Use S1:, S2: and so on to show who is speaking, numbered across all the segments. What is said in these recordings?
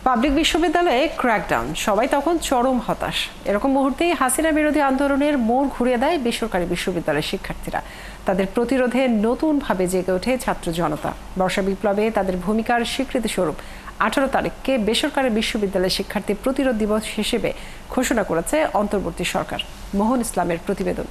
S1: Public বিশ্ববিদ্যালয়ে crackdown, সবাই তখন চরম হতাশ। এরকম মুহূর্তেই হাসিনা বিরোধী আন্দোলনের মোড় ঘুরিয়ে দেয় বেসরকারি বিশ্ববিদ্যালয়ের শিক্ষার্থীরা। তাদের প্রতিরোধে নতুনভাবে জেগে ওঠে ছাত্র জনতা। বর্ষা বিপ্লবে তাদের ভূমিকার স্বীকৃতি স্বরূপ 18 তারিখকে বেসরকারি বিশ্ববিদ্যালয়ের শিক্ষার্থী প্রতিরোধ দিবস হিসেবে ঘোষণা করেছে অন্তর্বর্তী সরকার। মোহন ইসলামের প্রতিবেদন।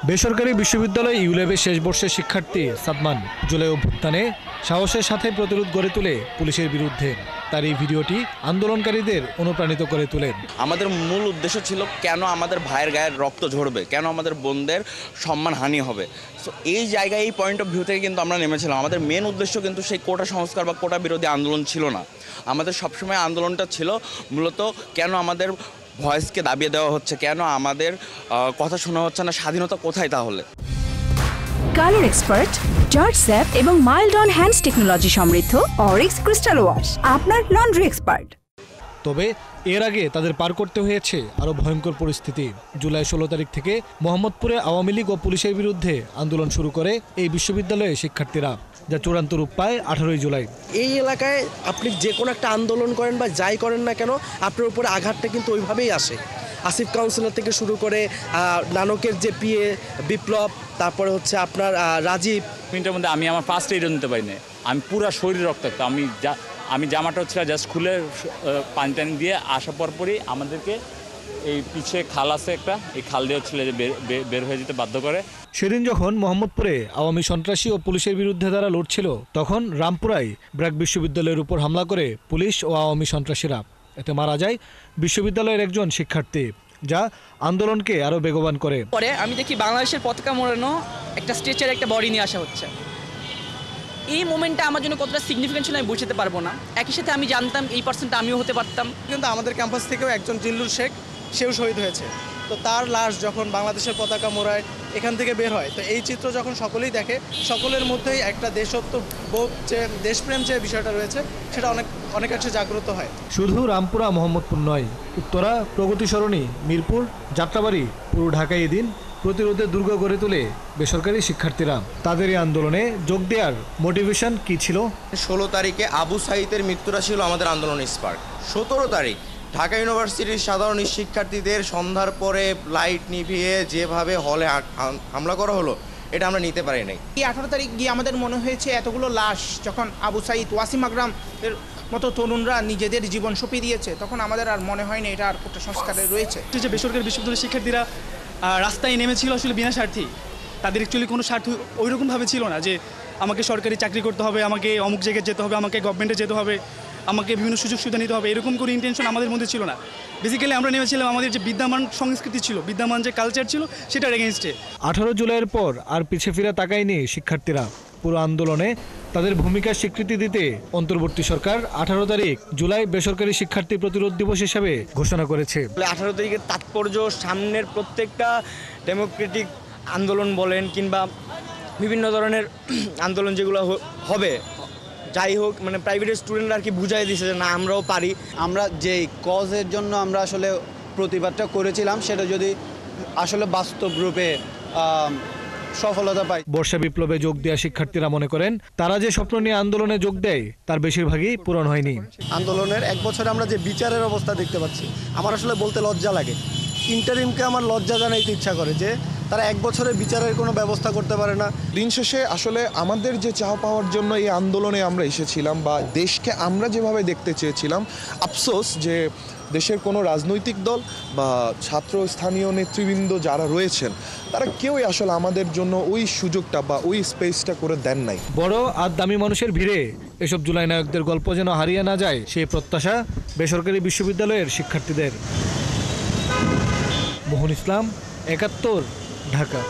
S2: বেসরকারি বিশ্ববিদ্যালয় ইউলেবের শেষ বর্ষের শিক্ষার্থী সাদমান জুলাই অভ্যুত্থানে সাহসের সাথে প্রতিরোধ গড়ে তোলে পুলিশের বিরুদ্ধে। তার এই ভিডিওটি আন্দোলনকারীদের অনুপ্রাণিত করে তোলেন।
S3: আমাদের মূল উদ্দেশ্য ছিল কেন আমাদের ভাইয়ের গায়ের রক্ত ঝরবে, কেন আমাদের বোনদের সম্মানহানি হবে। সো এই জায়গায় এই পয়েন্ট অফ ভিউ থেকে কিন্তু আমরা নেমেছিলাম। আমাদের মেন উদ্দেশ্য কিন্তু সেই কোটা সংস্কার বা কোটা বিরোধী আন্দোলন ছিল না। আমাদের সবসময় আন্দোলনটা ছিল মূলত কেন আমাদের ভয়েসকে দাবিয়ে দেওয়া হচ্ছে, কেন আমাদের কথা শোনা হচ্ছে না, স্বাধীনতা কোথায় তাহলে।
S4: কালার এক্সপার্ট, জর্জ স্যাপ এবং মাইল্ড অন হ্যান্ডস টেকনোলজি সমৃদ্ধ অরিক্স ক্রিস্টাল ওয়াশ আপনার লন্ড্রি এক্সপার্ট।
S2: তবে এর আগে তাদের পার করতে হয়েছে আরও ভয়ঙ্কর পরিস্থিতি। জুলাই 16 তারিখ থেকে মোহাম্মদপুরে আওয়ামী লীগ ও পুলিশের বিরুদ্ধে আন্দোলন শুরু করে এই বিশ্ববিদ্যালয়ে শিক্ষার্থীরা, যা চূড়ান্ত রূপ পায় 18 জুলাই।
S5: এই এলাকায় আপনি যে কোনো একটা আন্দোলন করেন বা যাই করেন না কেন, আপনার উপরে আঘাতটা কিন্তু ওইভাবেই আসে। আসিফ কাউন্সিলর থেকে শুরু করে নানকের যে পিএ বিপ্লব, তারপরে হচ্ছে আপনার রাজীব।
S6: মিনিটের মধ্যে আমি আমার ফার্স্ট এইডও নিতে পারি না। আমি পুরো শরীর রক্তাক্ত। আমি জামাটা হচ্ছে জাস্ট খুলে পানি টানি দিয়ে আসা পরপরই আমাদেরকে এই পিছে খাল আছে একটা, এই খাল দিয়ে হচ্ছিল যে বের হয়ে যেতে বাধ্য করে।
S2: সেদিন যখন মোহাম্মদপুরে আওয়ামী সন্ত্রাসী ও পুলিশের বিরুদ্ধে তারা লড়ছিল, তখন রামপুরায় ব্র্যাক বিশ্ববিদ্যালয়ের উপর হামলা করে পুলিশ ও আওয়ামী সন্ত্রাসীরা। এতে মারা যায় বিশ্ববিদ্যালয়ের একজন শিক্ষার্থী, যা আন্দোলনকে আরও বেগবান করে।
S7: পরে আমি দেখি বাংলাদেশের পতাকা মোড়ানো একটা স্ট্রেচার একটা বডি নিয়ে আসা হচ্ছে। এই মোমেন্টটা আমার জন্য কতটা সিগনিফিকেন্ট ছিল আমি বুঝতে পারবো না। একই সাথে আমি জানতাম এই পার্সেন্টটা আমিও হতে পারতাম।
S5: কিন্তু আমাদের ক্যাম্পাস থেকেও একজন জিল্লুর শেখ, সেও শহীদ হয়েছে। তো তার লাশ যখন বাংলাদেশের পতাকা মোড়ায় এখান থেকে বের হয়, তো এই চিত্র যখন সকলেই দেখে, সকলের মধ্যেই একটা দেশত্ববোধ, যে দেশপ্রেম যে বিষয়টা রয়েছে, সেটা অনেকাংশে জাগ্রত হয়।
S2: শুধু রামপুরা মোহাম্মদপুর নয়, উত্তরা, প্রগতি সরণি, মিরপুর, যাত্রাবাড়ি, পুরো ঢাকায় এদিন প্রতিরোধের দুর্গ গড়ে তোলে বেসরকারি শিক্ষার্থীরা। তাদের এই আন্দোলনে যোগ দেওয়ার মোটিভেশন কী ছিল?
S8: 16 তারিখে আবু সাঈদের মৃত্যুটা ছিল আমাদের আন্দোলনের স্পার্ক। 17 তারিখ ঢাকা ইউনিভার্সিটির সাধারণ শিক্ষার্থীদের সন্ধ্যার পরে লাইট নিভিয়ে যেভাবে হলে হামলা করা হলো, এটা আমরা নিতে পারি নাই।
S9: এই 18 তারিখ গিয়ে আমাদের মনে হয়েছে এতগুলো লাশ যখন আবু সাঈদ, ওয়াসিম আকরাম এর মতো তরুণরা নিজেদের জীবন সঁপে দিয়েছে, তখন আমাদের আর মনে হয়নি এটা আর একটা সংস্কারে রয়েছে।
S10: যে বেসরকারি বিশ্ববিদ্যালয়ের শিক্ষার্থীরা রাস্তায় নেমেছিল আসলে বিনা স্বার্থী। তাদের অ্যাকচুয়ালি কোনো স্বার্থ ওইরকমভাবে ছিল না যে আমাকে সরকারি চাকরি করতে হবে, আমাকে অমুক জায়গায় যেতে হবে, আমাকে গভর্নমেন্টে যেতে হবে, আমাকে বিভিন্ন সুযোগ সুবিধা নিতে হবে, এরকম কোনো ইন্টেনশন আমাদের মধ্যে ছিল না। বেসিক্যালি আমরা নেমেছিলাম আমাদের যে বিদ্যমান সংস্কৃতি ছিল, বিদ্যমান যে কালচার ছিল, সেটার এগেনস্টে।
S2: 18 জুলাইয়ের পর আর পিছে ফিরে তাকায়নি শিক্ষার্থীরা। পুরো আন্দোলনে তাদের ভূমিকার স্বীকৃতি দিতে অন্তর্বর্তী সরকার 18 তারিখ জুলাই বেসরকারি শিক্ষার্থী প্রতিরোধ দিবস হিসাবে ঘোষণা করেছে।
S3: 18 তারিখের তাৎপর্য সামনের প্রত্যেকটা ডেমোক্রেটিক আন্দোলন বলেন কিংবা বিভিন্ন ধরনের আন্দোলন যেগুলো হবে, যাই হোক, মানে প্রাইভেট স্টুডেন্টরা আর কি বুঝাই দিছে যে না, আমরাও পারি।
S11: আমরা যেই কজের জন্য আমরা আসলে প্রতিবাদটা করেছিলাম, সেটা যদি আসলে বাস্তব রূপে সফলতা পায়।
S2: বর্ষা বিপ্লবে যোগ দেওয়া শিক্ষার্থীরা মনে করেন, তারা যে স্বপ্ন নিয়ে আন্দোলনে যোগ দেয় তার বেশিরভাগই পূরণ হয়নি।
S5: আন্দোলনের 1 বছরে আমরা যে বিচারের অবস্থা দেখতে পাচ্ছি, আমার আসলে বলতে লজ্জা লাগে। ইন্টারিমকে আমার লজ্জা জানাইতে ইচ্ছা করে যে তারা 1 বছরে বিচারের কোনো ব্যবস্থা করতে পারে না।
S12: দিন শেষে আসলে আমাদের যে চাওয়া পাওয়ার জন্য এই আন্দোলনে আমরা এসেছিলাম, বা দেশকে আমরা যেভাবে দেখতে চেয়েছিলাম, আফসোস যে দেশের কোনো রাজনৈতিক দল বা ছাত্র স্থানীয় নেতৃবৃন্দ যারা রয়েছেন, তারা কেউই আসলে আমাদের জন্য ওই সুযোগটা বা ওই স্পেসটা করে দেন নাই।
S2: বড় আর দামি মানুষের ভিড়ে এসব জুলাই নায়কদের গল্প যেন হারিয়ে না যায়, সেই প্রত্যাশা বেসরকারি বিশ্ববিদ্যালয়ের শিক্ষার্থীদের। মোহন ইসলাম, 71, ঢাকা।